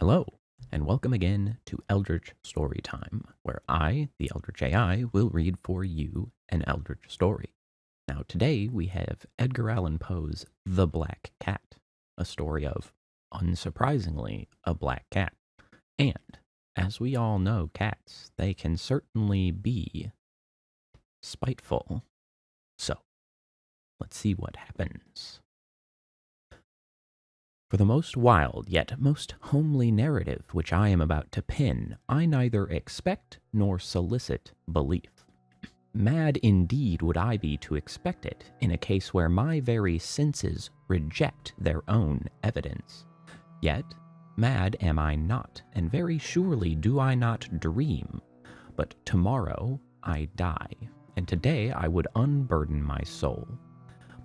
Hello, and welcome again to Eldritch Storytime, where I, the Eldritch AI, will read for you an Eldritch story. Now, today we have Edgar Allan Poe's The Black Cat, a story of, unsurprisingly, a black cat. And, as we all know cats, they can certainly be spiteful. So, let's see what happens. For the most wild yet most homely narrative which I am about to pen, I neither expect nor solicit belief. Mad indeed would I be to expect it in a case where my very senses reject their own evidence. Yet, mad am I not, and very surely do I not dream. But tomorrow I die, and today I would unburden my soul.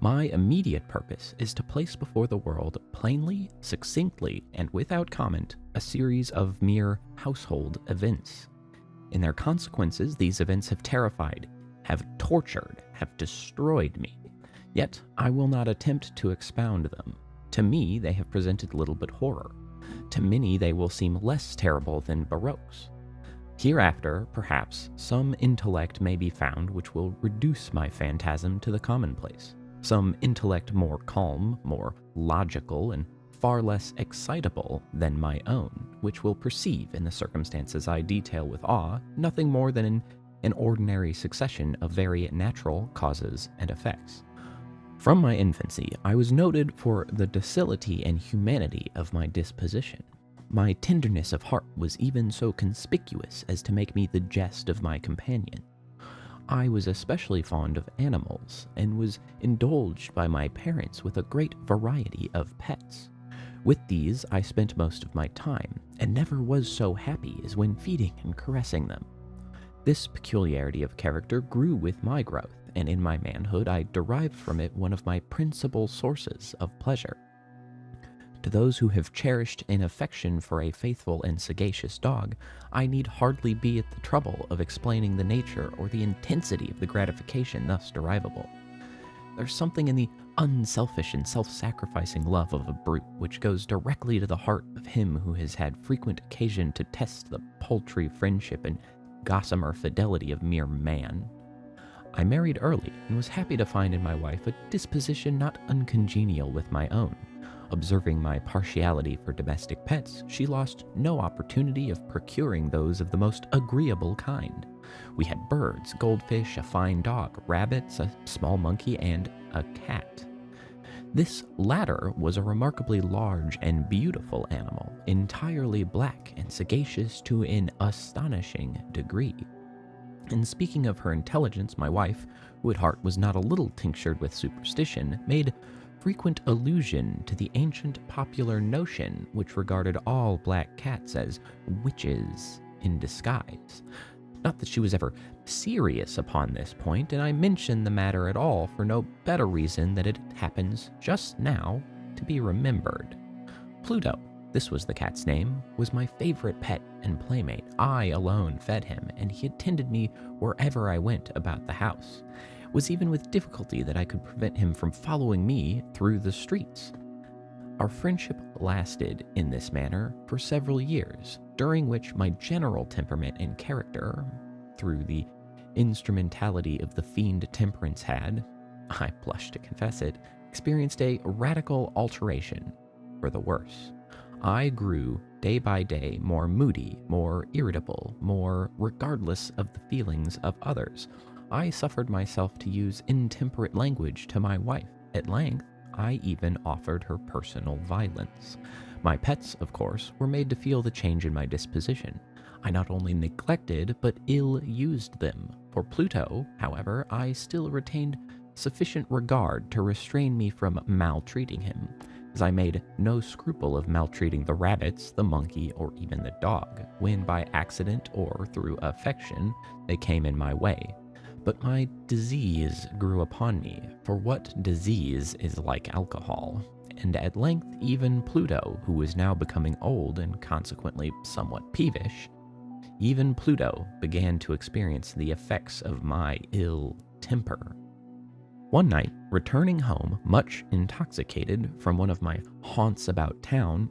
My immediate purpose is to place before the world plainly, succinctly, and without comment a series of mere household events. In their consequences, these events have terrified, have tortured, have destroyed me. Yet I will not attempt to expound them. To me, they have presented little but horror. To many, they will seem less terrible than Baroque's. Hereafter, perhaps, some intellect may be found which will reduce my phantasm to the commonplace. Some intellect more calm, more logical, and far less excitable than my own, which will perceive in the circumstances I detail with awe nothing more than an ordinary succession of very natural causes and effects. From my infancy, I was noted for the docility and humanity of my disposition. My tenderness of heart was even so conspicuous as to make me the jest of my companion. I was especially fond of animals, and was indulged by my parents with a great variety of pets. With these I spent most of my time, and never was so happy as when feeding and caressing them. This peculiarity of character grew with my growth, and in my manhood I derived from it one of my principal sources of pleasure. To those who have cherished an affection for a faithful and sagacious dog, I need hardly be at the trouble of explaining the nature or the intensity of the gratification thus derivable. There's something in the unselfish and self-sacrificing love of a brute which goes directly to the heart of him who has had frequent occasion to test the paltry friendship and gossamer fidelity of mere man. I married early and was happy to find in my wife a disposition not uncongenial with my own. Observing my partiality for domestic pets, she lost no opportunity of procuring those of the most agreeable kind. We had birds, goldfish, a fine dog, rabbits, a small monkey, and a cat. This latter was a remarkably large and beautiful animal, entirely black and sagacious to an astonishing degree. And speaking of her intelligence, my wife, who at heart was not a little tinctured with superstition, made frequent allusion to the ancient popular notion which regarded all black cats as witches in disguise. Not that she was ever serious upon this point, and I mention the matter at all for no better reason that it happens just now to be remembered. Pluto, this was the cat's name, was my favorite pet and playmate. I alone fed him, and he attended me wherever I went about the house. It was even with difficulty that I could prevent him from following me through the streets. Our friendship lasted in this manner for several years, during which my general temperament and character, through the instrumentality of the fiend Temperance had, I blush to confess it, experienced a radical alteration for the worse. I grew day by day more moody, more irritable, more regardless of the feelings of others. I suffered myself to use intemperate language to my wife. At length, I even offered her personal violence. My pets, of course, were made to feel the change in my disposition. I not only neglected, but ill-used them. For Pluto, however, I still retained sufficient regard to restrain me from maltreating him, as I made no scruple of maltreating the rabbits, the monkey, or even the dog, when by accident or through affection they came in my way. But my disease grew upon me, for what disease is like alcohol? And at length even Pluto, who was now becoming old and consequently somewhat peevish, even Pluto began to experience the effects of my ill temper. One night, returning home much intoxicated from one of my haunts about town,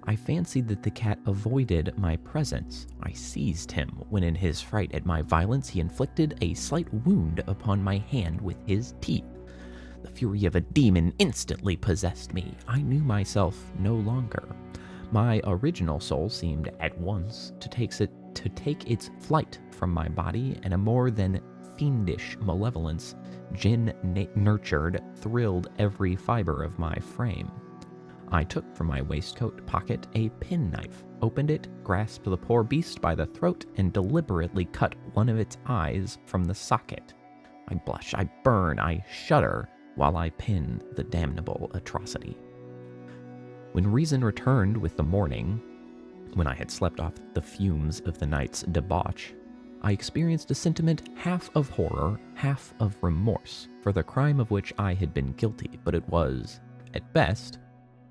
I fancied that the cat avoided my presence. I seized him when in his fright at my violence he inflicted a slight wound upon my hand with his teeth. The fury of a demon instantly possessed me. I knew myself no longer. My original soul seemed at once to take its flight from my body, and a more than fiendish malevolence, gin-nurtured, thrilled every fiber of my frame. I took from my waistcoat pocket a penknife, opened it, grasped the poor beast by the throat, and deliberately cut one of its eyes from the socket. I blush, I burn, I shudder, while I pin the damnable atrocity. When reason returned with the morning, when I had slept off the fumes of the night's debauch, I experienced a sentiment half of horror, half of remorse for the crime of which I had been guilty, but it was, at best,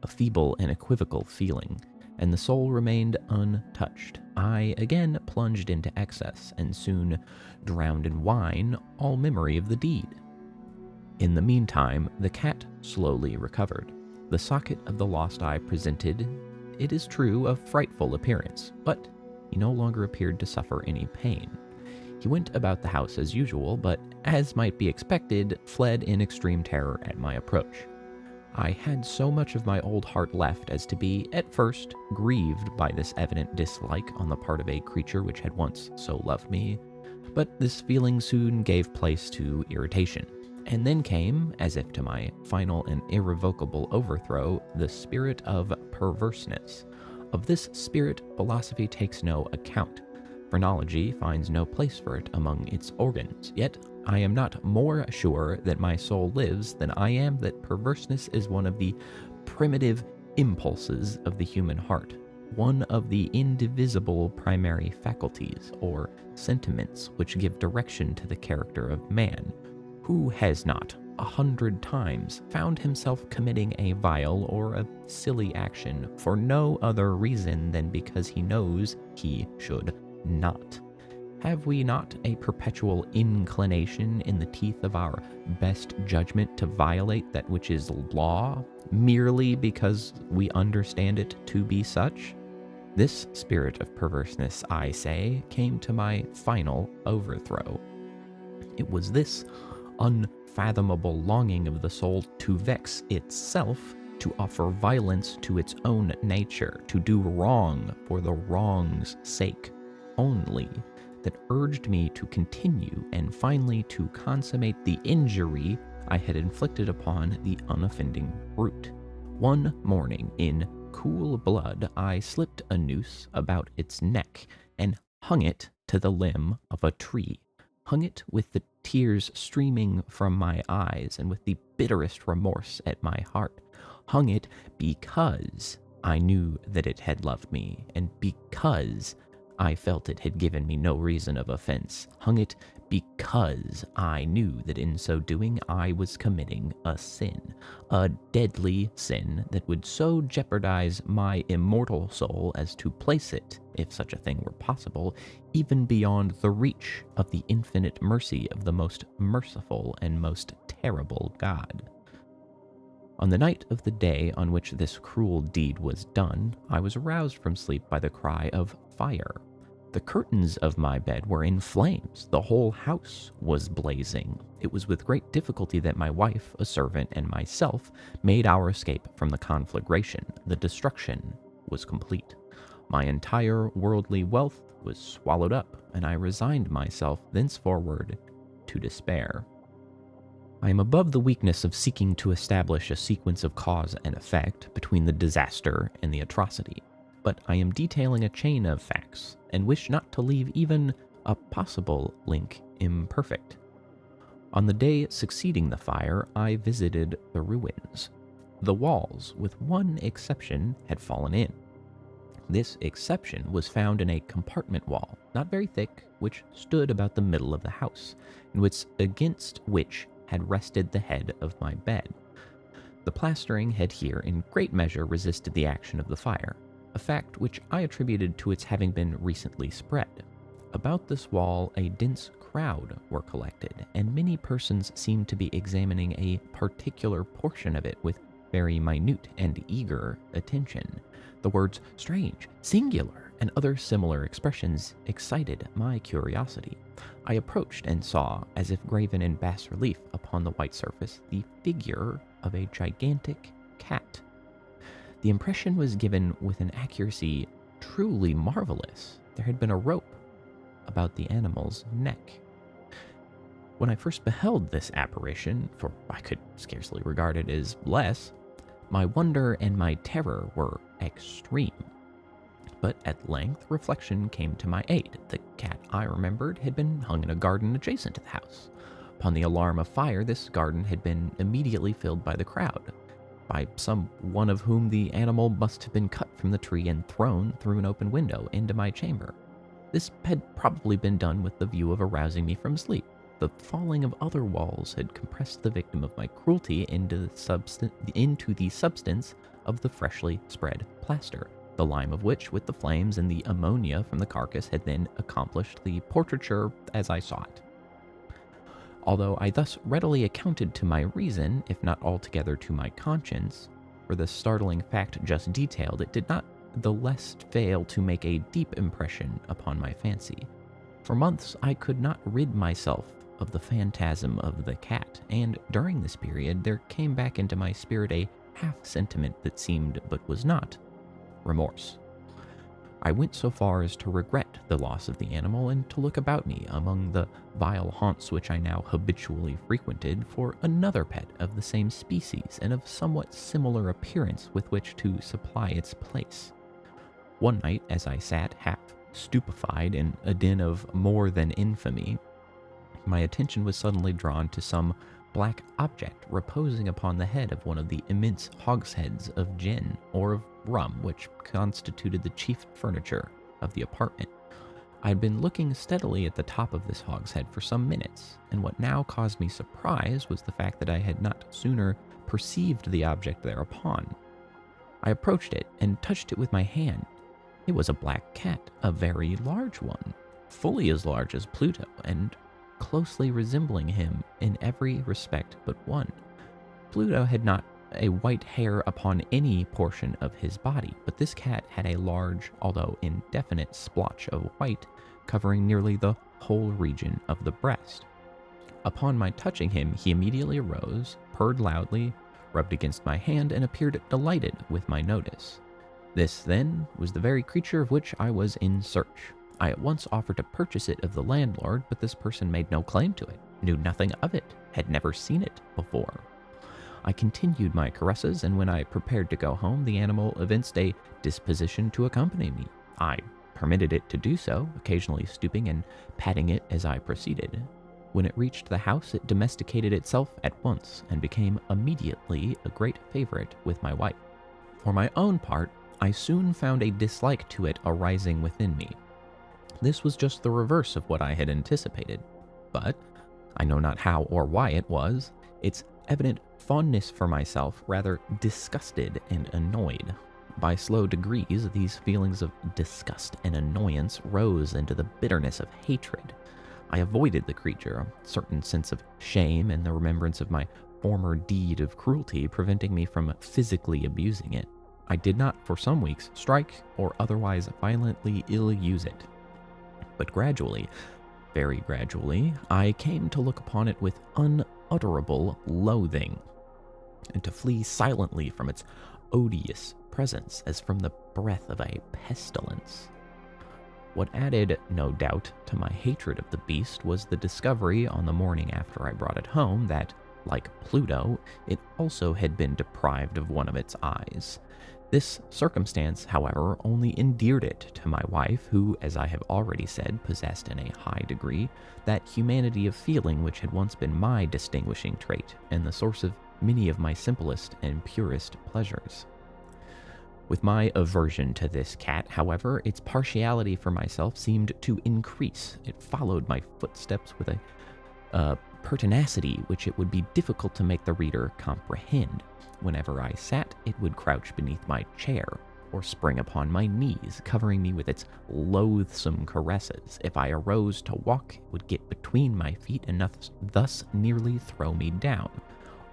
a feeble and equivocal feeling, and the soul remained untouched. I again plunged into excess, and soon drowned in wine all memory of the deed. In the meantime, the cat slowly recovered. The socket of the lost eye presented, it is true, a frightful appearance, but he no longer appeared to suffer any pain. He went about the house as usual, but, as might be expected, fled in extreme terror at my approach. I had so much of my old heart left as to be, at first, grieved by this evident dislike on the part of a creature which had once so loved me, but this feeling soon gave place to irritation. And then came, as if to my final and irrevocable overthrow, the spirit of perverseness. Of this spirit, philosophy takes no account. Phrenology finds no place for it among its organs. Yet I am not more sure that my soul lives than I am that perverseness is one of the primitive impulses of the human heart, one of the indivisible primary faculties, or sentiments, which give direction to the character of man. Who has not, 100 times, found himself committing a vile or a silly action for no other reason than because he knows he should not? Have we not a perpetual inclination in the teeth of our best judgment to violate that which is law, merely because we understand it to be such? This spirit of perverseness, I say, came to my final overthrow. It was this unfathomable longing of the soul to vex itself, to offer violence to its own nature, to do wrong for the wrong's sake only, that urged me to continue and finally to consummate the injury I had inflicted upon the unoffending brute. One morning, in cool blood, I slipped a noose about its neck and hung it to the limb of a tree. Hung it with the tears streaming from my eyes and with the bitterest remorse at my heart. Hung it because I knew that it had loved me, and because I felt it had given me no reason of offense. Hung it because I knew that in so doing I was committing a sin, a deadly sin that would so jeopardize my immortal soul as to place it, if such a thing were possible, even beyond the reach of the infinite mercy of the most merciful and most terrible God. On the night of the day on which this cruel deed was done, I was aroused from sleep by the cry of fire. The curtains of my bed were in flames. The whole house was blazing. It was with great difficulty that my wife, a servant, and myself made our escape from the conflagration. The destruction was complete. My entire worldly wealth was swallowed up, and I resigned myself thenceforward to despair. I am above the weakness of seeking to establish a sequence of cause and effect between the disaster and the atrocity, but I am detailing a chain of facts, and wish not to leave even a possible link imperfect. On the day succeeding the fire, I visited the ruins. The walls, with one exception, had fallen in. This exception was found in a compartment wall, not very thick, which stood about the middle of the house, and against which had rested the head of my bed. The plastering had here in great measure resisted the action of the fire, a fact which I attributed to its having been recently spread. About this wall a dense crowd were collected, and many persons seemed to be examining a particular portion of it with very minute and eager attention. The words strange, singular, and other similar expressions excited my curiosity. I approached and saw, as if graven in bas relief upon the white surface, the figure of a gigantic cat. The impression was given with an accuracy truly marvelous. There had been a rope about the animal's neck. When I first beheld this apparition, for I could scarcely regard it as less, my wonder and my terror were extreme. But at length reflection came to my aid. The cat, I remembered, had been hung in a garden adjacent to the house. Upon the alarm of fire, this garden had been immediately filled by the crowd, by some one of whom the animal must have been cut from the tree and thrown through an open window into my chamber. This had probably been done with the view of arousing me from sleep. The falling of other walls had compressed the victim of my cruelty into the substance of the freshly spread plaster, the lime of which, with the flames and the ammonia from the carcass, had then accomplished the portraiture as I saw it. Although I thus readily accounted to my reason, if not altogether to my conscience, for the startling fact just detailed, it did not the less fail to make a deep impression upon my fancy. For months I could not rid myself of the phantasm of the cat, and during this period there came back into my spirit a half-sentiment that seemed but was not remorse. I went so far as to regret the loss of the animal and to look about me among the vile haunts which I now habitually frequented for another pet of the same species and of somewhat similar appearance with which to supply its place. One night, as I sat half stupefied in a den of more than infamy, my attention was suddenly drawn to some black object reposing upon the head of one of the immense hogsheads of gin or of rum which constituted the chief furniture of the apartment. I had been looking steadily at the top of this hogshead for some minutes, and what now caused me surprise was the fact that I had not sooner perceived the object thereupon. I approached it and touched it with my hand. It was a black cat, a very large one, fully as large as Pluto, and closely resembling him in every respect but one. Pluto had not a white hair upon any portion of his body, but this cat had a large, although indefinite, splotch of white covering nearly the whole region of the breast. Upon my touching him, he immediately arose, purred loudly, rubbed against my hand, and appeared delighted with my notice. This, then, was the very creature of which I was in search. I at once offered to purchase it of the landlord, but this person made no claim to it, knew nothing of it, had never seen it before. I continued my caresses, and when I prepared to go home, the animal evinced a disposition to accompany me. I permitted it to do so, occasionally stooping and patting it as I proceeded. When it reached the house, it domesticated itself at once, and became immediately a great favorite with my wife. For my own part, I soon found a dislike to it arising within me. This was just the reverse of what I had anticipated, but I know not how or why it was, its evident fondness for myself rather disgusted and annoyed. By slow degrees, these feelings of disgust and annoyance rose into the bitterness of hatred. I avoided the creature, a certain sense of shame and the remembrance of my former deed of cruelty preventing me from physically abusing it. I did not for some weeks strike or otherwise violently ill-use it. But gradually, very gradually, I came to look upon it with unutterable loathing, and to flee silently from its odious presence as from the breath of a pestilence. What added, no doubt, to my hatred of the beast was the discovery on the morning after I brought it home that, like Pluto, it also had been deprived of one of its eyes. This circumstance, however, only endeared it to my wife, who, as I have already said, possessed in a high degree that humanity of feeling which had once been my distinguishing trait and the source of many of my simplest and purest pleasures. With my aversion to this cat, however, its partiality for myself seemed to increase. It followed my footsteps with a pertinacity which it would be difficult to make the reader comprehend. Whenever I sat, it would crouch beneath my chair, or spring upon my knees, covering me with its loathsome caresses. If I arose to walk, it would get between my feet and thus nearly throw me down.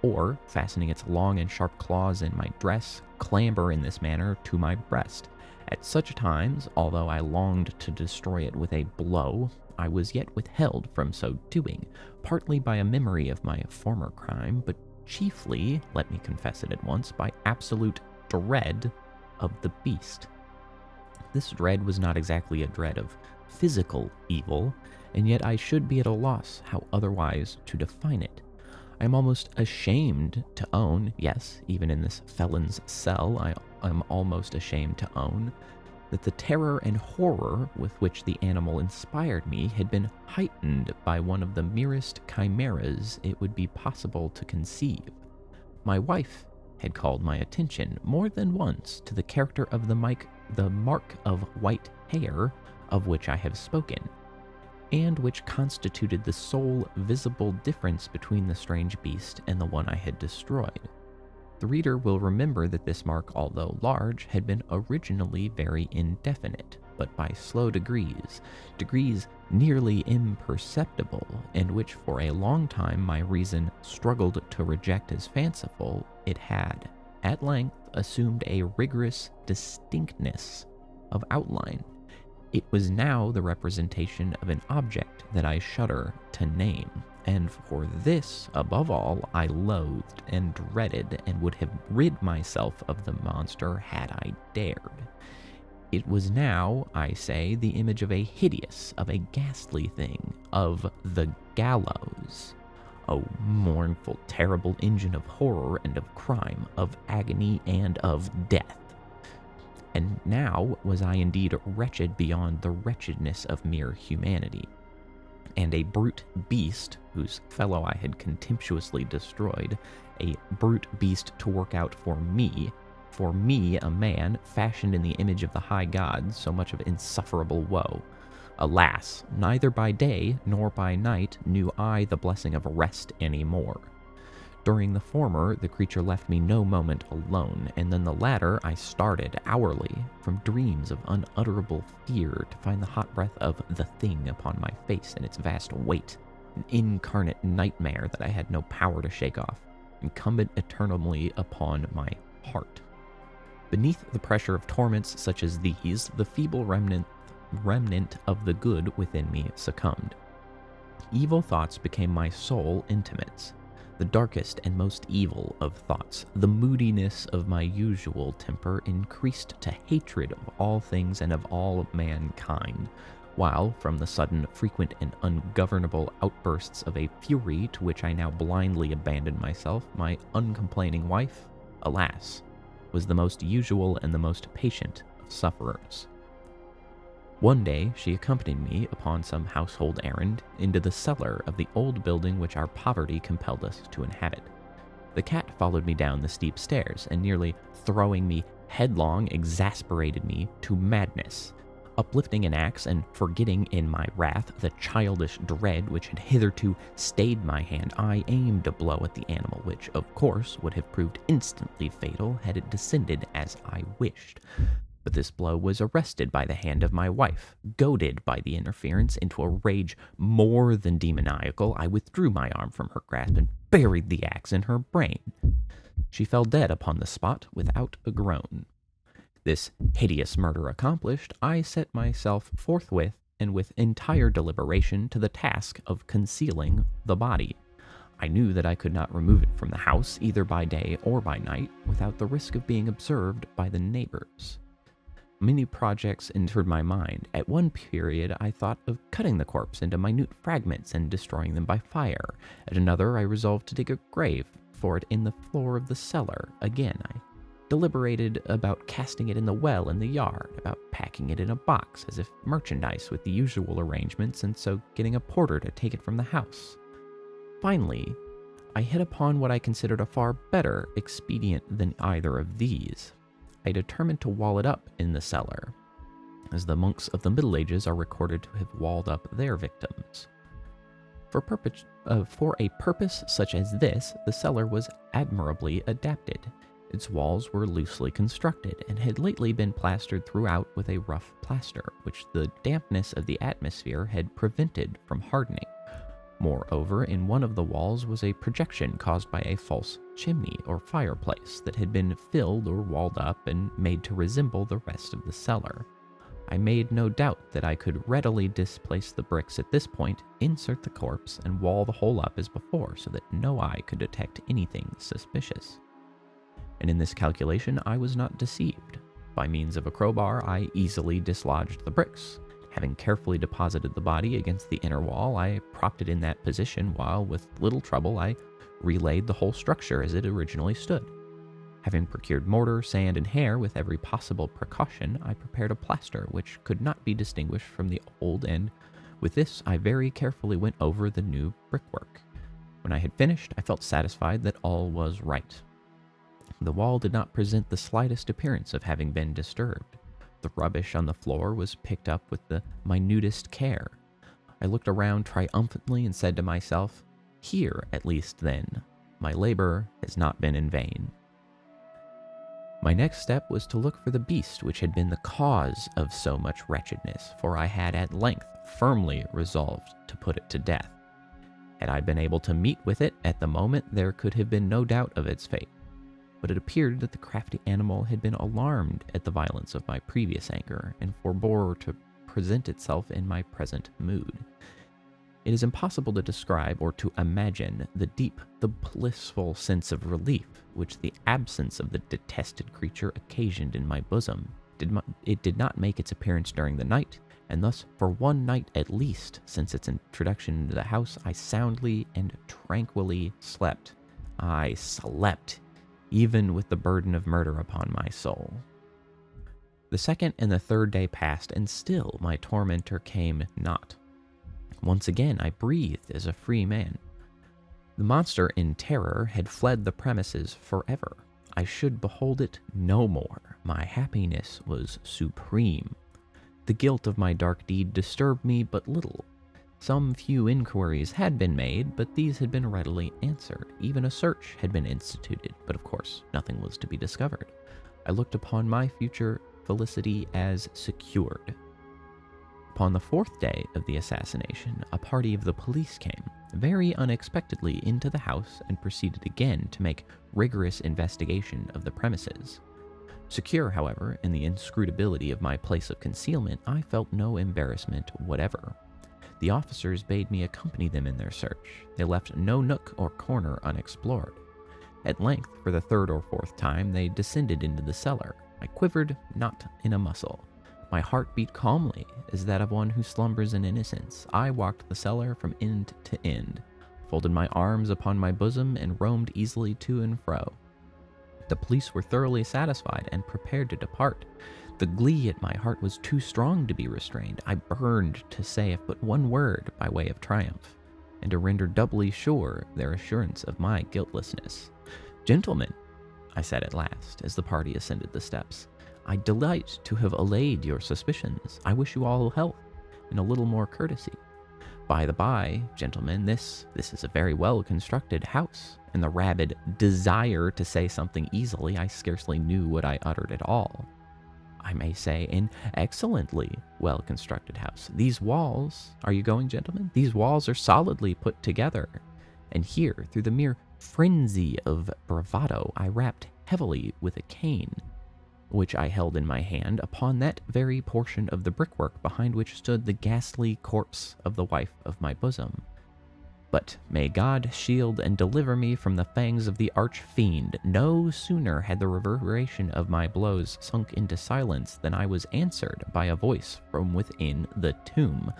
or, fastening its long and sharp claws in my dress, clamber in this manner to my breast. At such times, although I longed to destroy it with a blow, I was yet withheld from so doing, partly by a memory of my former crime, but chiefly, let me confess it at once, by absolute dread of the beast. This dread was not exactly a dread of physical evil, and yet I should be at a loss how otherwise to define it. I am almost ashamed to own, yes, even in this felon's cell, I am almost ashamed to own, that the terror and horror with which the animal inspired me had been heightened by one of the merest chimeras it would be possible to conceive. My wife had called my attention more than once to the character of the mark of white hair of which I have spoken, and which constituted the sole visible difference between the strange beast and the one I had destroyed. The reader will remember that this mark, although large, had been originally very indefinite, but by slow degrees nearly imperceptible, and which for a long time my reason struggled to reject as fanciful, it had, at length, assumed a rigorous distinctness of outline. It was now the representation of an object that I shudder to name, and for this, above all, I loathed and dreaded and would have rid myself of the monster had I dared. It was now, I say, the image of a hideous, of a ghastly thing, of the gallows. O mournful, terrible engine of horror and of crime, of agony and of death. And now was I indeed wretched beyond the wretchedness of mere humanity, and a brute beast, whose fellow I had contemptuously destroyed, a brute beast to work out for me, a man, fashioned in the image of the high gods, so much of insufferable woe. Alas, neither by day nor by night knew I the blessing of rest any more. During the former, the creature left me no moment alone, and then the latter I started hourly from dreams of unutterable fear to find the hot breath of the thing upon my face and its vast weight, an incarnate nightmare that I had no power to shake off, incumbent eternally upon my heart. Beneath the pressure of torments such as these, the feeble remnant of the good within me succumbed. Evil thoughts became my sole intimates. The darkest and most evil of thoughts, the moodiness of my usual temper, increased to hatred of all things and of all mankind, while, from the sudden, frequent, and ungovernable outbursts of a fury to which I now blindly abandoned myself, my uncomplaining wife, alas, was the most usual and the most patient of sufferers. One day she accompanied me upon some household errand into the cellar of the old building which our poverty compelled us to inhabit. The cat followed me down the steep stairs, and nearly throwing me headlong exasperated me to madness. Uplifting an axe and forgetting in my wrath the childish dread which had hitherto stayed my hand, I aimed a blow at the animal, which, of course, would have proved instantly fatal had it descended as I wished. But this blow was arrested by the hand of my wife. Goaded by the interference into a rage more than demoniacal, I withdrew my arm from her grasp and buried the axe in her brain. She fell dead upon the spot without a groan. This hideous murder accomplished, I set myself forthwith and with entire deliberation to the task of concealing the body. I knew that I could not remove it from the house, either by day or by night, without the risk of being observed by the neighbors. Many projects entered my mind. At one period, I thought of cutting the corpse into minute fragments and destroying them by fire. At another, I resolved to dig a grave for it in the floor of the cellar. Again, I deliberated about casting it in the well in the yard, about packing it in a box as if merchandise with the usual arrangements, and so getting a porter to take it from the house. Finally, I hit upon what I considered a far better expedient than either of these. I determined to wall it up in the cellar, as the monks of the Middle Ages are recorded to have walled up their victims. For a purpose such as this, the cellar was admirably adapted. Its walls were loosely constructed, and had lately been plastered throughout with a rough plaster, which the dampness of the atmosphere had prevented from hardening. Moreover, in one of the walls was a projection caused by a false chimney or fireplace that had been filled or walled up and made to resemble the rest of the cellar. I made no doubt that I could readily displace the bricks at this point, insert the corpse, and wall the whole up as before so that no eye could detect anything suspicious. And in this calculation I was not deceived. By means of a crowbar, I easily dislodged the bricks. Having carefully deposited the body against the inner wall, I propped it in that position while, with little trouble, I relaid the whole structure as it originally stood. Having procured mortar, sand, and hair with every possible precaution, I prepared a plaster which could not be distinguished from the old, and with this I very carefully went over the new brickwork. When I had finished, I felt satisfied that all was right. The wall did not present the slightest appearance of having been disturbed. The rubbish on the floor was picked up with the minutest care. I looked around triumphantly and said to myself, "Here, at least, then, my labor has not been in vain." My next step was to look for the beast which had been the cause of so much wretchedness, for I had at length firmly resolved to put it to death. Had I been able to meet with it at the moment, there could have been no doubt of its fate. But it appeared that the crafty animal had been alarmed at the violence of my previous anger, and forbore to present itself in my present mood. It is impossible to describe or to imagine the deep, the blissful sense of relief which the absence of the detested creature occasioned in my bosom. It did not make its appearance during the night, and thus for one night at least since its introduction into the house, I soundly and tranquilly slept. I slept, even with the burden of murder upon my soul. The second and the third day passed, and still my tormentor came not. Once again I breathed as a free man. The monster, in terror, had fled the premises forever. I should behold it no more. My happiness was supreme. The guilt of my dark deed disturbed me but little. Some few inquiries had been made, but these had been readily answered. Even a search had been instituted, but of course nothing was to be discovered. I looked upon my future felicity as secured. Upon the fourth day of the assassination, a party of the police came, very unexpectedly, into the house and proceeded again to make rigorous investigation of the premises. Secure, however, in the inscrutability of my place of concealment, I felt no embarrassment whatever. The officers bade me accompany them in their search. They left no nook or corner unexplored. At length, for the third or fourth time, they descended into the cellar. I quivered not in a muscle. My heart beat calmly, as that of one who slumbers in innocence. I walked the cellar from end to end, folded my arms upon my bosom, and roamed easily to and fro. The police were thoroughly satisfied and prepared to depart. The glee at my heart was too strong to be restrained. I burned to say but one word by way of triumph, and to render doubly sure their assurance of my guiltlessness. "Gentlemen," I said at last, as the party ascended the steps, "I delight to have allayed your suspicions. I wish you all health and a little more courtesy. By the by, gentlemen, this is a very well-constructed house." In the rabid desire to say something easily, I scarcely knew what I uttered at all. "I may say an excellently well-constructed house. These walls—" "Are you going, gentlemen? These walls are solidly put together." And here, through the mere frenzy of bravado, I rapped heavily with a cane, which I held in my hand, upon that very portion of the brickwork behind which stood the ghastly corpse of the wife of my bosom. But may God shield and deliver me from the fangs of the arch-fiend. No sooner had the reverberation of my blows sunk into silence than I was answered by a voice from within the tomb,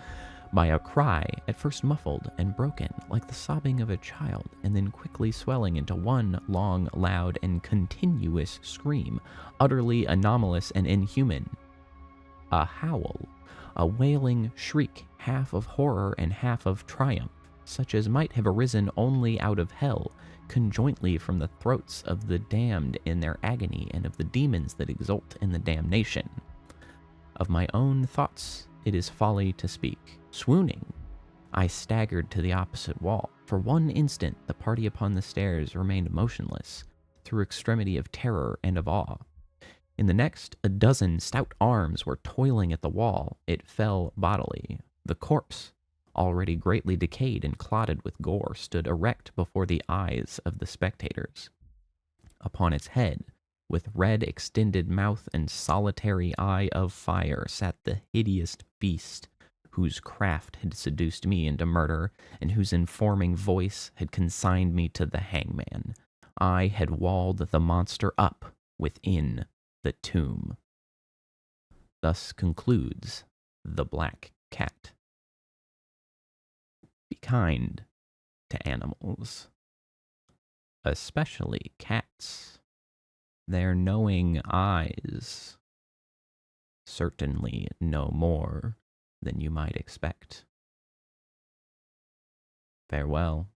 by a cry at first muffled and broken, like the sobbing of a child, and then quickly swelling into one long, loud, and continuous scream, utterly anomalous and inhuman. A howl, a wailing shriek, half of horror and half of triumph, such as might have arisen only out of hell, conjointly from the throats of the damned in their agony and of the demons that exult in the damnation. Of my own thoughts it is folly to speak. Swooning, I staggered to the opposite wall. For one instant the party upon the stairs remained motionless, through extremity of terror and of awe. In the next, a dozen stout arms were toiling at the wall. It fell bodily. The corpse already greatly decayed and clotted with gore, stood erect before the eyes of the spectators. Upon its head, with red extended mouth and solitary eye of fire, sat the hideous beast whose craft had seduced me into murder, and whose informing voice had consigned me to the hangman. I had walled the monster up within the tomb. Thus concludes The Black Cat. Be kind to animals, especially cats. Their knowing eyes certainly know more than you might expect. Farewell.